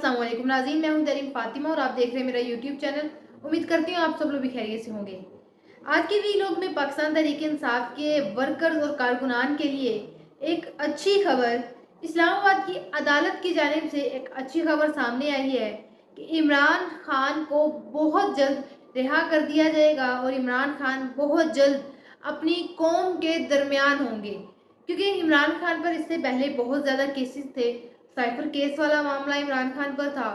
अस्सलाम वालेकुम नाज़रीन, मैं हूं तरीम फातिमा और आप देख रहे हैं मेरा यूट्यूब चैनल। उम्मीद करती हूँ आप सब लोग भी खैरियत से होंगे। आज के वीलॉग में पाकिस्तान तहरीक इंसाफ के वर्कर्स और कारकुनान के लिए एक अच्छी खबर, इस्लामाबाद की अदालत की जानिब से एक अच्छी खबर सामने आई है कि इमरान खान को बहुत जल्द रिहा कर दिया जाएगा और इमरान खान बहुत जल्द अपनी कौम के दरमियान होंगे। क्योंकि इमरान खान पर इससे पहले बहुत ज़्यादा केसेस थे। साइफर केस वाला मामला इमरान खान पर था,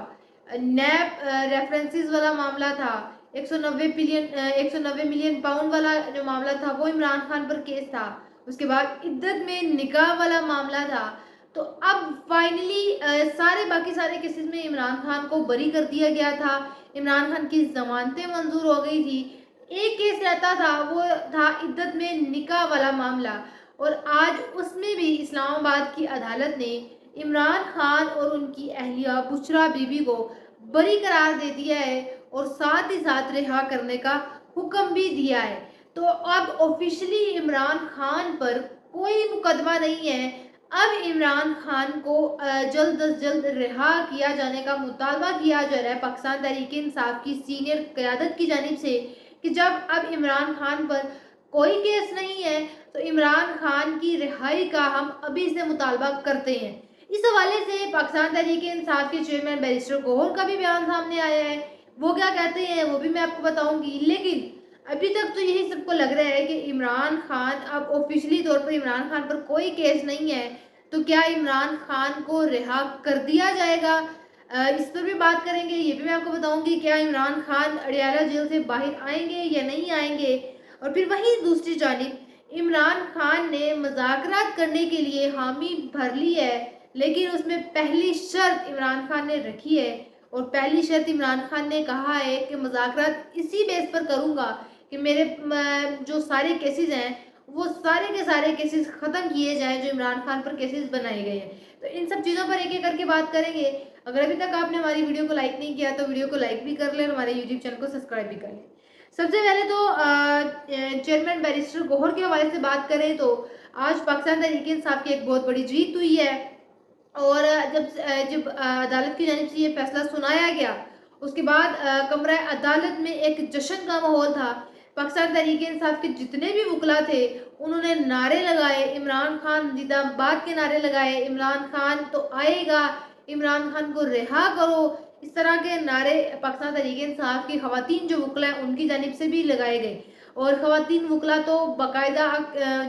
नैब रेफरेंसेस वाला मामला था, 190 मिलियन पाउंड वाला जो मामला था वो इमरान खान पर केस था। उसके बाद इद्दत में निकाह वाला मामला था। तो अब फाइनली सारे बाकी सारे केसेस में इमरान खान को बरी कर दिया गया था। इमरान खान की जमानतें मंजूर हो गई थी। एक केस रहता था, वो था इद्दत में निकाह वाला मामला, और आज उसमें भी इस्लामाबाद की अदालत ने इमरान खान और उनकी अहलिया बुशरा बीबी को बरी करार दे दिया है और साथ ही साथ रिहा करने का हुक्म भी दिया है। तो अब ऑफिशियली इमरान खान पर कोई मुकदमा नहीं है। अब इमरान खान को जल्द अज जल्द रिहा किया जाने का मुतालबा किया जा रहा है पाकिस्तान तहरीक इंसाफ की सीनियर क़यादत की जानिब से कि जब अब इमरान खान पर कोई केस नहीं है तो इमरान खान की रिहाई का हम अभी से मुतालबा करते हैं। इस हवाले से पाकिस्तान तहरीक इंसाफ के चेयरमैन बैरिस्टर गौहर का भी बयान सामने आया है। वो क्या कहते हैं वो भी मैं आपको बताऊंगी, लेकिन अभी तक तो यही सबको लग रहा है कि इमरान खान, अब ऑफिशियली तौर पर इमरान खान पर कोई केस नहीं है, तो क्या इमरान खान को रिहा कर दिया जाएगा, इस पर भी बात करेंगे। ये भी मैं आपको बताऊंगी क्या इमरान खान अडियाला जेल से बाहर आएंगे या नहीं आएंगे। और फिर वहीं दूसरी जानिब इमरान खान ने मुज़ाकरात करने के लिए हामी भर ली है, लेकिन उसमें पहली शर्त इमरान खान ने रखी है, और पहली शर्त इमरान खान ने कहा है कि मुज़ाकरात इसी बेस पर करूँगा कि मेरे जो सारे केसेस हैं वो सारे के सारे केसेस ख़त्म किए जाएं जो इमरान खान पर केसेस बनाए गए हैं। तो इन सब चीज़ों पर एक एक करके बात करेंगे। अगर अभी तक आपने हमारी वीडियो को लाइक नहीं किया तो वीडियो को लाइक भी कर लें और हमारे यूट्यूब चैनल को सब्सक्राइब भी कर लें। सबसे पहले तो चेयरमैन बैरिस्टर गौहर के हवाले से बात करें तो आज पाकिस्तान तहरीक इंसाफ की एक बहुत बड़ी जीत हुई है। और जब जब अदालत की जानिब से ये फैसला सुनाया गया उसके बाद कमरा अदालत में एक जश्न का माहौल था। पाकिस्तान तहरीक इंसाफ के जितने भी वकला थे उन्होंने नारे लगाए, इमरान खान जिंदाबाद के नारे लगाए, इमरान खान तो आएगा, इमरान खान को रिहा करो, इस तरह के नारे पाकिस्तान तहरीक इंसाफ की खवातीन जो वकला हैं उनकी जानिब से भी लगाए गए। और खवातीन वकला तो बाकायदा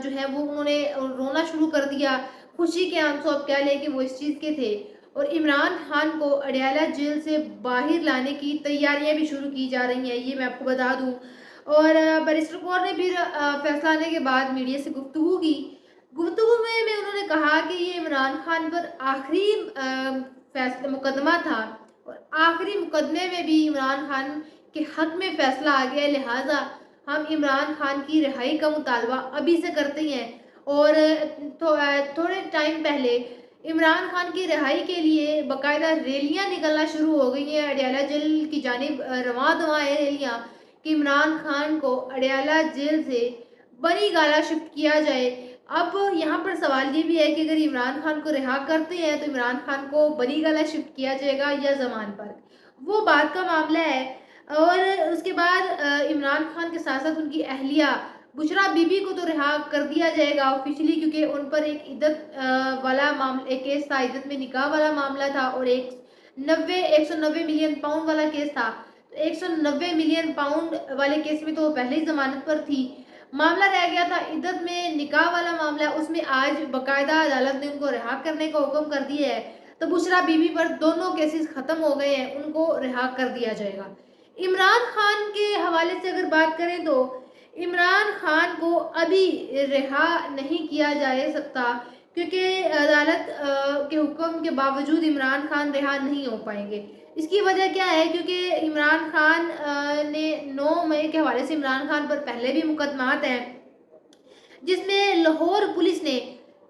जो है वो उन्होंने रोना शुरू कर दिया, खुशी के आंसू आप कह लें कि वो इस चीज़ के थे। और इमरान खान को अडियाला जेल से बाहर लाने की तैयारियां भी शुरू की जा रही हैं, ये मैं आपको बता दूं। और बैरिस्टर कौर ने फिर फैसला आने के बाद मीडिया से गुफ्तगू की। गुफ्तगू में उन्होंने कहा कि ये इमरान खान पर आखिरी फैसला मुकदमा था और आखिरी मुकदमे में भी इमरान खान के हक में फैसला आ गया, लिहाजा हम इमरान खान की रिहाई का मुतालबा अभी से करते हैं। और थोड़े टाइम पहले इमरान खान की रिहाई के लिए बाकायदा रैलियां निकलना शुरू हो गई हैं। अडियाला जेल की जानिब रवां दवां है रैलियां कि इमरान खान को अडियाला जेल से बरी गाला शिफ्ट किया जाए। अब यहाँ पर सवाल ये भी है कि अगर इमरान खान को रिहा करते हैं तो इमरान खान को बरी गाला शिफ्ट किया जाएगा या जमान पर, वो बात का मामला है। और उसके बाद इमरान खान के साथ साथ उनकी अहलिया बुशरा बीबी को तो रिहा कर दिया जाएगा ऑफिशियली, क्योंकि उन पर एक इद्दत वाला मामला, एक केस था, इद्दत में निकाह वाला मामला था, और 190 मिलियन पाउंड वाला केस था। तो 190 मिलियन पाउंड वाले केस में तो वो पहले ही जमानत पर थी। मामला रह गया था इद्दत में निकाह वाला मामला, उसमें आज बाकायदा अदालत ने उनको रिहा करने का हुक्म कर दिया है। तो बुशरा बीबी पर दोनों केसेस खत्म हो गए हैं, उनको रिहा कर दिया जाएगा। इमरान खान के हवाले से अगर बात करें तो इमरान खान को अभी रिहा नहीं किया जा सकता, क्योंकि अदालत के हुक्म के बावजूद इमरान खान रिहा नहीं हो पाएंगे। इसकी वजह क्या है, क्योंकि इमरान खान ने 9 मई के हवाले से इमरान खान पर पहले भी मुकदमात हैं जिसमें लाहौर पुलिस ने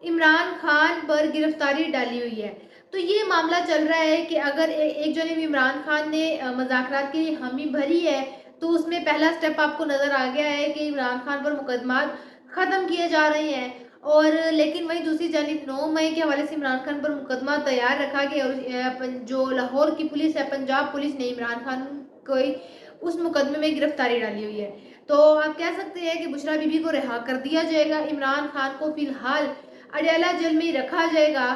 इमरान खान पर गिरफ्तारी डाली हुई है। तो ये मामला चल रहा है कि अगर एक जानब इमरान खान ने मुज़ाकरात के लिए हामी भरी है तो उसमें पहला स्टेप आपको नज़र आ गया है कि इमरान खान पर मुकदमात ख़त्म किए जा रहे हैं। اور لیکن وہیں دوسری جانب 9 مئی کے حوالے سے عمران خان پر مقدمہ تیار رکھا گیا اور جو لاہور کی پولیس ہے، پنجاب پولیس نے عمران خان کو اس مقدمے میں گرفتاری ڈالی ہوئی ہے۔ تو آپ کہہ سکتے ہیں کہ بشریٰ بی بی کو رہا کر دیا جائے گا، عمران خان کو فی الحال اڈیالہ جیل میں ہی رکھا جائے گا،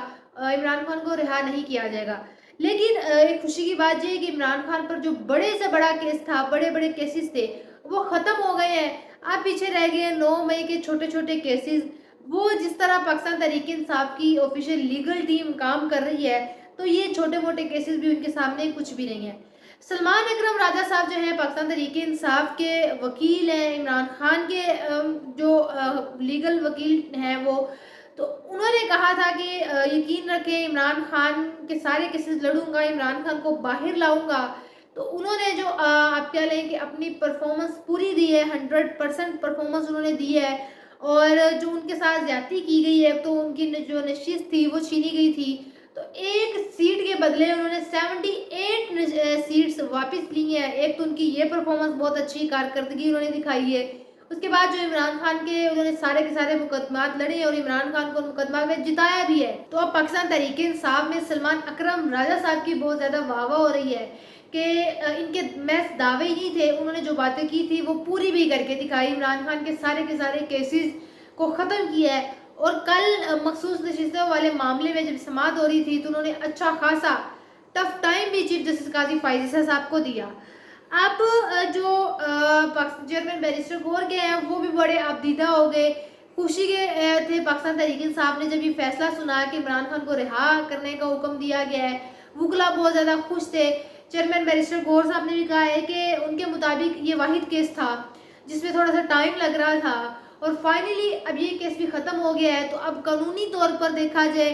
عمران خان کو رہا نہیں کیا جائے گا۔ لیکن ایک خوشی کی بات یہ ہے کہ عمران خان پر جو بڑے سے بڑا کیس تھا، بڑے بڑے کیسز تھے، وہ ختم ہو گئے ہیں۔ اب پیچھے رہ گئے ہیں 9 مئی کے چھوٹے چھوٹے کیسز۔ وہ جس طرح پاکستان تحریک انصاف کی آفیشیل لیگل ٹیم کام کر رہی ہے، تو یہ چھوٹے موٹے کیسز بھی ان کے سامنے کچھ بھی نہیں ہے۔ سلمان اکرم راجہ صاحب جو ہیں پاکستان تحریک انصاف کے وکیل ہیں، عمران خان کے جو لیگل وکیل ہیں وہ، تو انہوں نے کہا تھا کہ یقین رکھیں عمران خان کے سارے کیسز لڑوں گا، عمران خان کو باہر لاؤں گا۔ تو انہوں نے جو آپ کہہ لیں کہ اپنی پرفارمنس پوری دی ہے، 100% پرفارمنس انہوں نے دی ہے، اور جو ان کے ساتھ زیادتی کی گئی ہے تو ان کی جو نشست تھی وہ چھینی گئی تھی، تو ایک سیٹ کے بدلے انہوں نے 78 سیٹس واپس لی ہیں۔ ایک تو ان کی یہ پرفارمنس بہت اچھی کارکردگی انہوں نے دکھائی ہے، اس کے بعد جو عمران خان کے انہوں نے سارے کے سارے مقدمات لڑے ہیں اور عمران خان کو مقدمات میں جتایا بھی ہے۔ تو اب پاکستان تحریک انصاف میں سلمان اکرم راجہ صاحب کی بہت زیادہ واہ واہ ہو رہی ہے کہ ان کے محض دعوے ہی نہیں تھے، انہوں نے جو باتیں کی تھی وہ پوری بھی کر کے دکھائی، عمران خان کے سارے کیسز کو ختم کیا ہے۔ اور کل مخصوص نشستوں والے معاملے میں جب سماعت ہو رہی تھی تو انہوں نے اچھا خاصا ٹف ٹائم بھی چیف جسٹس قاضی فائز عیسیٰ صاحب کو دیا۔ اب جو چیئرمین بیرسٹر گور کے ہیں وہ بھی بڑے ابدیدہ ہو گئے، خوشی کے تھے پاکستان تحریک انصاف نے جب یہ فیصلہ سنا کہ عمران خان کو رہا کرنے کا حکم دیا گیا ہے، وکلا بہت زیادہ خوش تھے۔ چیئرمین بیرسٹر گور صاحب نے بھی کہا ہے کہ ان کے مطابق یہ واحد کیس تھا جس میں تھوڑا سا ٹائم لگ رہا تھا، اور فائنلی اب یہ کیس بھی ختم ہو گیا ہے، تو اب قانونی طور پر دیکھا جائے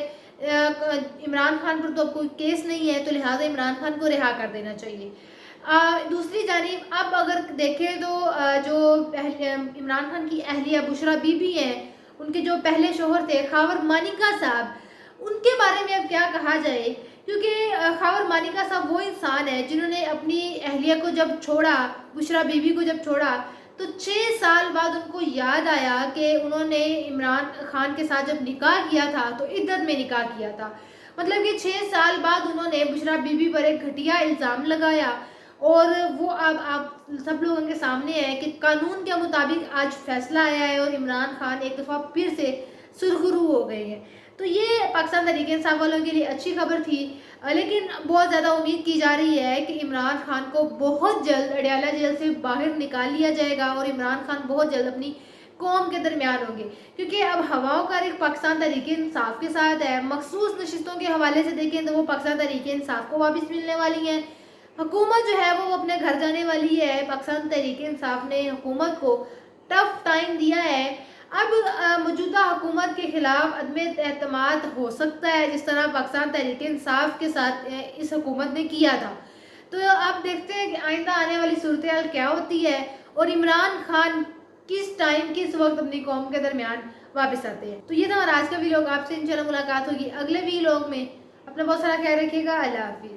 عمران خان پر تو اب کوئی کیس نہیں ہے، تو لہٰذا عمران خان کو رہا کر دینا چاہیے۔ دوسری جانب اب اگر دیکھیں تو جو عمران خان کی اہلیہ بشریٰ بی بی ہیں، ان کے جو پہلے شوہر تھے خاور مانیکا صاحب، ان کے بارے میں اب کیا کہا جائے، کیونکہ خاور مانیکا صاحب وہ انسان ہے جنہوں نے اپنی اہلیہ کو جب چھوڑا، بشریٰ بی بی کو جب چھوڑا، تو 6 سال بعد ان کو یاد آیا کہ انہوں نے عمران خان کے ساتھ جب نکاح کیا تھا تو عدت میں نکاح کیا تھا، مطلب کہ 6 سال بعد انہوں نے بشریٰ بی بی پر ایک گھٹیا الزام لگایا، اور وہ اب آپ سب لوگوں کے سامنے ہے کہ قانون کے مطابق آج فیصلہ آیا ہے اور عمران خان ایک دفعہ پھر سے سرخرو ہو گئے ہیں۔ تو یہ پاکستان تحریک انصاف والوں کے لیے اچھی خبر تھی، لیکن بہت زیادہ امید کی جا رہی ہے کہ عمران خان کو بہت جلد اڈیالہ جیل سے باہر نکال لیا جائے گا اور عمران خان بہت جلد اپنی قوم کے درمیان ہوں گے، کیونکہ اب ہواؤں کا ایک پاکستان تحریک انصاف کے ساتھ ہے۔ مخصوص نشستوں کے حوالے سے دیکھیں تو وہ پاکستان تحریک انصاف کو واپس ملنے والی ہیں، حکومت جو ہے وہ اپنے گھر جانے والی ہے۔ پاکستان تحریک انصاف نے حکومت کو ٹف ٹائم دیا ہے، اب موجودہ حکومت کے خلاف عدم اعتماد ہو سکتا ہے جس طرح پاکستان تحریک انصاف کے ساتھ اس حکومت نے کیا تھا۔ تو اب دیکھتے ہیں کہ آئندہ آنے والی صورتحال کیا ہوتی ہے اور عمران خان کس وقت اپنی قوم کے درمیان واپس آتے ہیں۔ تو یہ تھا ہمارا آج کا ویلوگ، آپ سے انشاءاللہ ملاقات ہوگی اگلے ویلوگ میں۔ اپنا بہت سارا خیال رکھیے گا، اللہ حافظ۔